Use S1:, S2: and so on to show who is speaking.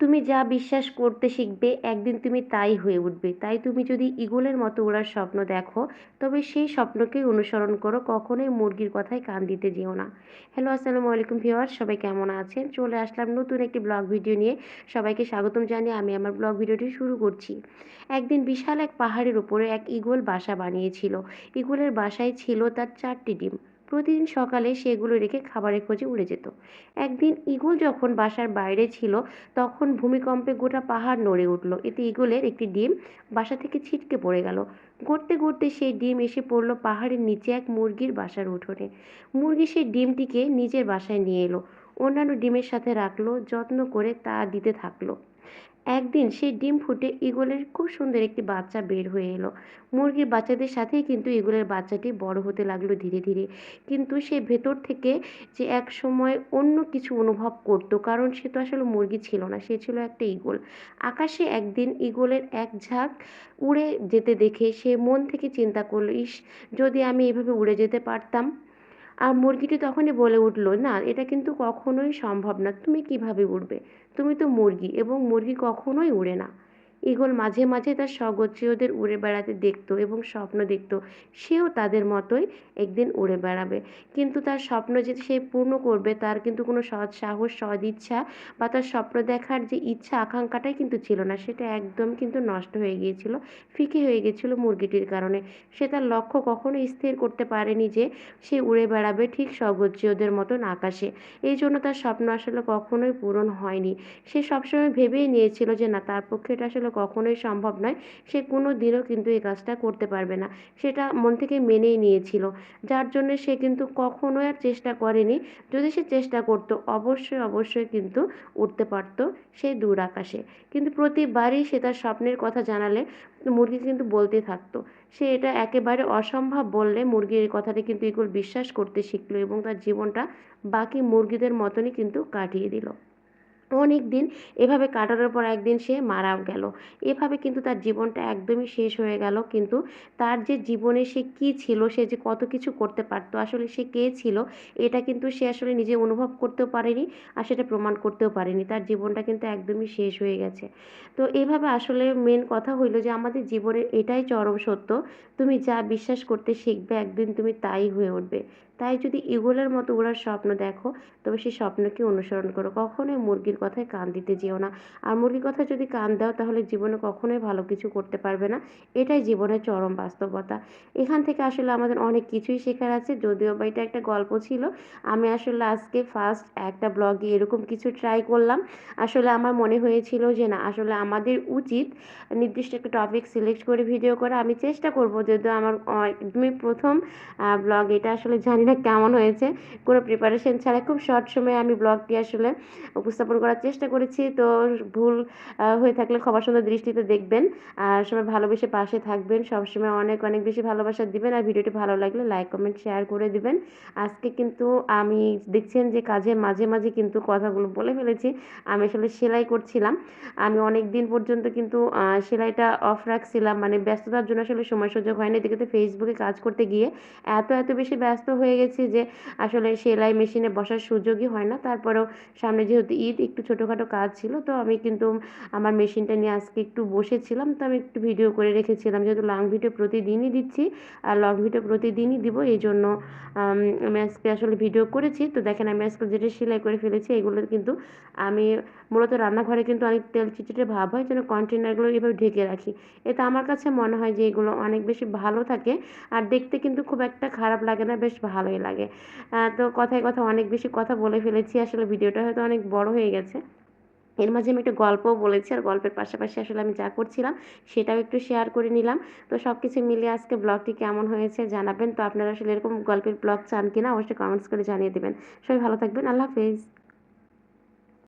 S1: তুমি যা বিশ্বাস করতে শিখবে একদিন তুমি তাই হয়ে উঠবে। তাই তুমি যদি ঈগলের মতো ওড়ার স্বপ্ন দেখো, তবে সেই স্বপ্নকেই অনুসরণ করো, কখনোই মুরগির কথায় কান দিতে যেও না। হ্যালো, আসসালামু আলাইকুম ভিউয়ার্স, সবাই কেমন আছেন? চলে আসলাম নতুন একটি ব্লগ ভিডিও নিয়ে। সবাইকে স্বাগতম জানিয়ে আমি আমার ব্লগ ভিডিওটি শুরু করছি। একদিন বিশাল এক পাহাড়ের উপরে এক ঈগল বাসা বানিয়েছিল। ঈগলের বাসায় ছিল তার 4টি ডিম। প্রতিদিন সকালে সেগুলো রেখে খাবারের খোঁজে উড়ে যেত। একদিন ঈগল যখন বাসার বাইরে ছিল, তখন ভূমিকম্পে গোটা পাহাড় নড়ে উঠল। এতে ঈগলের একটি ডিম বাসা থেকে ছিটকে পড়ে গেল। গড়তে গড়তে সেই ডিম এসে পড়ল পাহাড়ের নিচে এক মুরগির বাসার উঠোনে। মুরগি সেই ডিমটিকে নিজের বাসায় নিয়ে এলো, অন্যান্য ডিমের সাথে রাখলো, যত্ন করে তা দিতে থাকলো। একদিন সেই ডিম ফুটে ঈগলের খুব সুন্দর একটি বাচ্চা বের হয়ে এলো। মুরগির বাচ্চাদের সাথেই কিন্তু ঈগলের বাচ্চাটি বড় হতে লাগলো ধীরে ধীরে। কিন্তু সে ভেতর থেকে যে এক সময় অন্য কিছু অনুভব করতো, কারণ সে তো আসলে মুরগি ছিল না, সে ছিল একটা ঈগল। আকাশে একদিন ঈগলের এক ঝাঁক উড়ে যেতে দেখে সে মন থেকে চিন্তা করলো, ইস, যদি আমি এভাবে উড়ে যেতে পারতাম। আর মুরগিটি তখনই বলে উঠল, না, এটা কিন্তু কখনোই সম্ভব না, তুমি কিভাবে উড়বে? তুমি তো মুরগি, এবং মুরগি কখনোই উড়ে না। ঈগল মাঝে মাঝে তার স্বগোত্রীয়দের উড়ে বেড়াতে দেখতো এবং স্বপ্ন দেখতো সেও তাদের মতোই একদিন উড়ে বেড়াবে। কিন্তু তার স্বপ্ন যে সে পূর্ণ করবে, তার কিন্তু কোনো সৎ সাহস, সদ ইচ্ছা বা তার স্বপ্ন দেখার যে ইচ্ছা আকাঙ্ক্ষাটাই কিন্তু ছিল না। সেটা একদম কিন্তু নষ্ট হয়ে গিয়েছিল, ফিকে হয়ে গিয়েছিল মুরগিটির কারণে। সে তার লক্ষ্য কখনো স্থির করতে পারেনি যে সে উড়ে বেড়াবে ঠিক স্বগোত্রীয়দের মতন আকাশে। এই জন্য তার স্বপ্ন আসলে কখনোই পূরণ হয়নি। সে সবসময় ভেবেই নিয়েছিল যে না, তার পক্ষে এটা আসলে কখনোই সম্ভব নয়। সে কোনো দিনও কিন্তু এই কাজটা করতে পারবে না। সেটা মন থেকে মেনেই নিয়েছিল। যার জন্য সে কিন্তু কখনোই আর চেষ্টা করেনি। যদি সে চেষ্টা করত, অবশ্যই অবশ্যই কিন্তু উঠতে পারত সেই দূর আকাশে। কিন্তু প্রতিবারই সে তার স্বপ্নের কথা জানালে মুরগি কিন্তু বলতে থাকতো। সে এটা একেবারে অসম্ভব বললে মুরগির এই কথাটা কিন্তু ঈগল বিশ্বাস করতে শিখলো এবং তার জীবনটা বাকি মুরগিদের মতনই কিন্তু কাটিয়ে দিল। অনেক দিন এভাবে কাটানোর পর একদিন সে মারাও গেল। এভাবে কিন্তু তার জীবনটা একদমই শেষ হয়ে গেল। কিন্তু তার যে জীবনে সে কী ছিল, সে যে কত কিছু করতে পারতো, আসলে সে কে ছিল, এটা কিন্তু সে আসলে নিজে অনুভব করতেও পারেনি, আর সেটা প্রমাণ করতেও পারেনি। তার জীবনটা কিন্তু একদমই শেষ হয়ে গেছে। তো এভাবে আসলে মেন কথা হইল যে আমাদের জীবনের এটাই চরম সত্য, তুমি যা বিশ্বাস করতে শিখবে একদিন তুমি তাই হয়ে উঠবে। তাই যদি ঈগলের মতো ওড়ার স্বপ্ন দেখো, তবে সেই স্বপ্নকে অনুসরণ করো, কখনোই মুরগির কথায় কান দিতে যেও না। আর মুরগির কথায় যদি কান দাও, তাহলে জীবনে কখনোই ভালো কিছু করতে পারবে না। এটাই জীবনের চরম বাস্তবতা। এখান থেকে আসলে আমাদের অনেক কিছুই শেখার আছে, যদিও বা এটা একটা গল্প ছিল। আমি আসলে আজকে ফার্স্ট একটা ব্লগে এরকম কিছু ট্রাই করলাম। আসলে আমার মনে হয়েছিল যে না, আসলে আমাদের উচিত নির্দিষ্ট একটা টপিক সিলেক্ট করে ভিডিও করা। আমি চেষ্টা করব, যদিও আমার একদমই প্রথম ব্লগ, এটা আসলে জানি না কেমন হয়েছে। কোনো প্রিপারেশন ছাড়া খুব শর্ট সময়ে আমি ব্লগটি আসলে উপস্থাপন করার চেষ্টা করেছি। তো ভুল হয়ে থাকলে ক্ষমা সুন্দর দৃষ্টিতে দেখবেন। আর সবাই ভালোবেসে পাশে থাকবেন, সবসময় অনেক অনেক বেশি ভালোবাসা দিবেন। আর ভিডিওটি ভালো লাগলে লাইক কমেন্ট শেয়ার করে দিবেন। আজকে কিন্তু আমি দেখছেন যে কাজের মাঝে মাঝে কিন্তু কথাগুলো বলে ফেলেছি। আমি আসলে সেলাই করছিলাম। আমি অনেক দিন পর্যন্ত কিন্তু সেলাইটা অফ রাখছিলাম, মানে ব্যস্ততার জন্য আসলে সময় সুযোগ হয়নি। এদিকে তো ফেসবুকে কাজ করতে গিয়ে এত বেশি ব্যস্ত হয়ে গেছি যে আসলে সেলাই মেশিনে বসার সুযোগই হয় না। তারপরেও সামনে যেহেতু ঈদ, একটু ছোটোখাটো কাজ ছিল, তো আমি কিন্তু আমার মেশিনটা নিয়ে আজকে একটু বসেছিলাম। তো আমি একটু ভিডিও করে রেখেছিলাম, যেহেতু লং ভিডিও প্রতিদিনই দিচ্ছি আর লং ভিডিও প্রতিদিনই দিব, এই জন্য আমি আজকে আসলে ভিডিও করেছি। তো দেখেন আমি আজকে যেটা সেলাই করে ফেলেছি, এগুলো কিন্তু আমি মূলত রান্নাঘরে কিন্তু অনেক তেল চিটচিটে ভাব হয়, যেন কন্টেনারগুলো এভাবে ঢেকে রাখি। এতে আমার কাছে মনে হয় যে এগুলো অনেক বেশি ভালো থাকে, আর দেখতে কিন্তু খুব একটা খারাপ লাগে না, বেশ ভালোই লাগে। তো কথায় কথায় অনেক বেশি কথা বলে ফেলেছি, আসলে ভিডিওটা হয়তো অনেক বড় হয়ে গেছে। এর মাঝে আমি একটা গল্পও বলেছি, আর গল্পের পাশাপাশি আসলে আমি যা করছিলাম সেটাও একটু শেয়ার করে নিলাম। তো সব কিছু মিলিয়ে আজকে ব্লগটি কেমন হয়েছে জানাবেন। তো আপনারা আসলে এরকম গল্পের ব্লগ চান কিনা অবশ্যই কমেন্টস করে জানিয়ে দেবেন। সবাই ভালো থাকবেন, আল্লাহ হাফেজ।